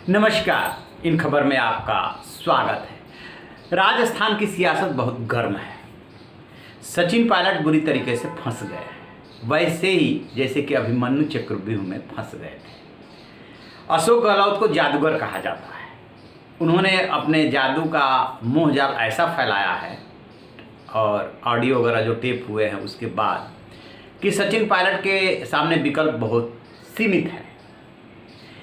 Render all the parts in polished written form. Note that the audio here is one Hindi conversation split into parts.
नमस्कार, इन खबर में आपका स्वागत है। राजस्थान की सियासत बहुत गर्म है। सचिन पायलट बुरी तरीके से फंस गए हैं, वैसे ही जैसे कि अभिमन्यु चक्रव्यूह में फंस गए थे। अशोक गहलोत को जादूगर कहा जाता है। उन्होंने अपने जादू का मोहजाल ऐसा फैलाया है और ऑडियो वगैरह जो टेप हुए हैं उसके बाद कि सचिन पायलट के सामने विकल्प बहुत सीमित है।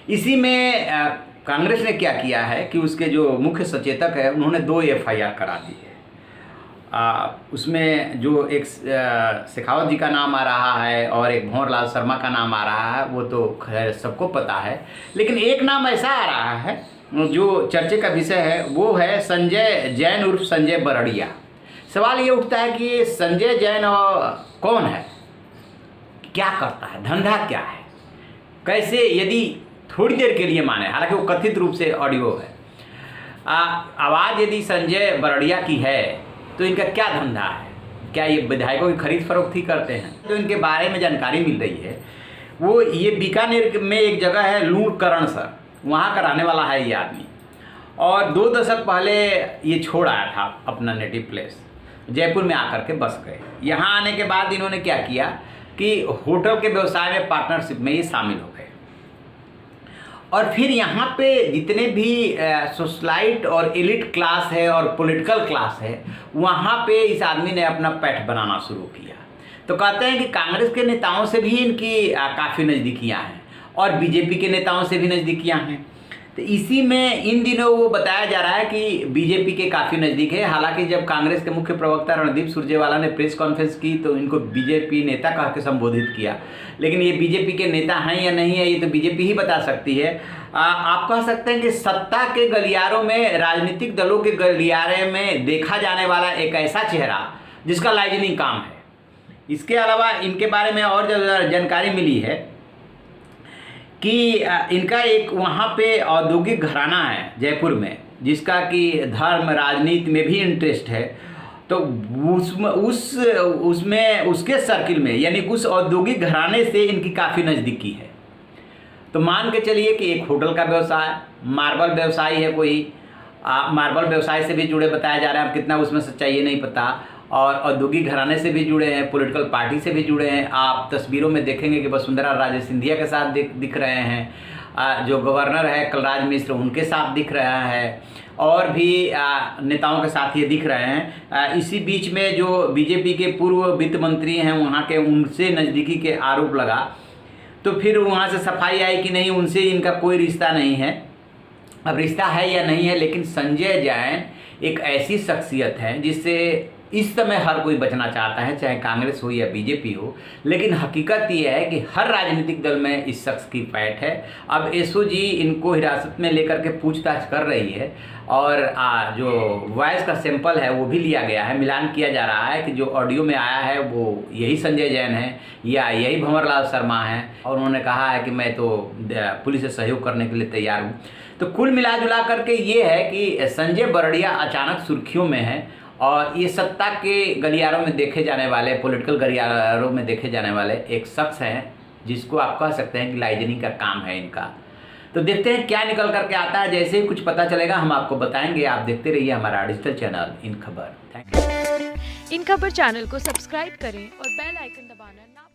इसी में कांग्रेस ने क्या किया है कि उसके जो मुख्य सचेतक है उन्होंने 2 FIR करा दी है। उसमें जो एक शेखावत जी का नाम आ रहा है और एक भंवरलाल शर्मा का नाम आ रहा है, वो तो खैर सबको पता है। लेकिन एक नाम ऐसा आ रहा है जो चर्चे का विषय है, वो है संजय जैन उर्फ संजय बरड़िया। सवाल ये उठता है कि संजय जैन कौन है, क्या करता है, धंधा क्या है, कैसे, यदि थोड़ी देर के लिए माने, हालांकि वो कथित रूप से ऑडियो है, आवाज़ यदि संजय बरड़िया की है तो इनका क्या धंधा है, क्या ये विधायकों की खरीद फरोख्त ही करते हैं? तो इनके बारे में जानकारी मिल रही है। वो ये बीकानेर में एक जगह है लूणकरण सर, वहाँ का रहने वाला है ये आदमी, और 2 दशक पहले ये छोड़ आया था अपना नेटिव प्लेस, जयपुर में आकर के बस गए। यहाँ आने के बाद इन्होंने क्या किया कि होटल के व्यवसाय में पार्टनरशिप में ये शामिल हो गए, और फिर यहाँ पे जितने भी सोशलाइट और एलिट क्लास है और पॉलिटिकल क्लास है, वहाँ पे इस आदमी ने अपना पैठ बनाना शुरू किया। तो कहते हैं कि कांग्रेस के नेताओं से भी इनकी काफ़ी नज़दीकियाँ हैं और बीजेपी के नेताओं से भी नज़दीकियाँ हैं। तो इसी में इन दिनों वो बताया जा रहा है कि बीजेपी के काफ़ी नज़दीक है। हालांकि जब कांग्रेस के मुख्य प्रवक्ता रणदीप सुरजेवाला ने प्रेस कॉन्फ्रेंस की तो इनको बीजेपी नेता कह के संबोधित किया, लेकिन ये बीजेपी के नेता हैं या नहीं है ये तो बीजेपी ही बता सकती है। आप कह सकते हैं कि सत्ता के गलियारों में, राजनीतिक दलों के गलियारे में देखा जाने वाला एक ऐसा चेहरा जिसका लाइजनिंग काम है। इसके अलावा इनके बारे में और जानकारी मिली है कि इनका एक वहाँ पे औद्योगिक घराना है जयपुर में, जिसका कि धर्म राजनीति में भी इंटरेस्ट है। तो उसमें उसके सर्किल में, यानी उस औद्योगिक घराने से इनकी काफ़ी नज़दीकी है। तो मान के चलिए कि एक होटल का व्यवसाय, मार्बल व्यवसायी है कोई, मार्बल व्यवसाय से भी जुड़े बताया जा रहा है, अब कितना उसमें सच्चाई ये नहीं पता, और औद्योगिक घराने से भी जुड़े हैं, पॉलिटिकल पार्टी से भी जुड़े हैं। आप तस्वीरों में देखेंगे कि वसुंधरा राजे सिंधिया के साथ दिख रहे हैं, जो गवर्नर है कलराज मिश्र उनके साथ दिख रहा है, और भी नेताओं के साथ ये दिख रहे हैं। इसी बीच में जो बीजेपी के पूर्व वित्त मंत्री हैं वहाँ के, उनसे नज़दीकी के आरोप लगा, तो फिर वहाँ से सफाई आई कि नहीं, उनसे इनका कोई रिश्ता नहीं है। अब रिश्ता है या नहीं है, लेकिन संजय जैन एक ऐसी शख्सियत है जिससे इस समय हर कोई बचना चाहता है, चाहे कांग्रेस हो या बीजेपी हो। लेकिन हकीकत ये है कि हर राजनीतिक दल में इस शख्स की पैठ है। अब एसओजी इनको हिरासत में लेकर के पूछताछ कर रही है, और जो वॉइस का सैंपल है वो भी लिया गया है। मिलान किया जा रहा है कि जो ऑडियो में आया है वो यही संजय जैन है या यही भंवरलाल शर्मा है, और उन्होंने कहा है कि मैं तो पुलिस से सहयोग करने के लिए तैयार हूँ। तो कुल मिला जुला करके ये है कि संजय बरड़िया अचानक सुर्खियों में है, और ये सत्ता के गलियारों में देखे जाने वाले, पॉलिटिकल गलियारों में देखे जाने वाले एक शख्स हैं जिसको आप कह सकते हैं कि लाइजनिंग का काम है इनका। तो देखते हैं क्या निकल करके आता है। जैसे ही कुछ पता चलेगा हम आपको बताएंगे। आप देखते रहिए हमारा डिजिटल चैनल इन खबर। Thank you. इन खबर चैनल को सब्सक्राइब करें और बेल आइकन दबाना ना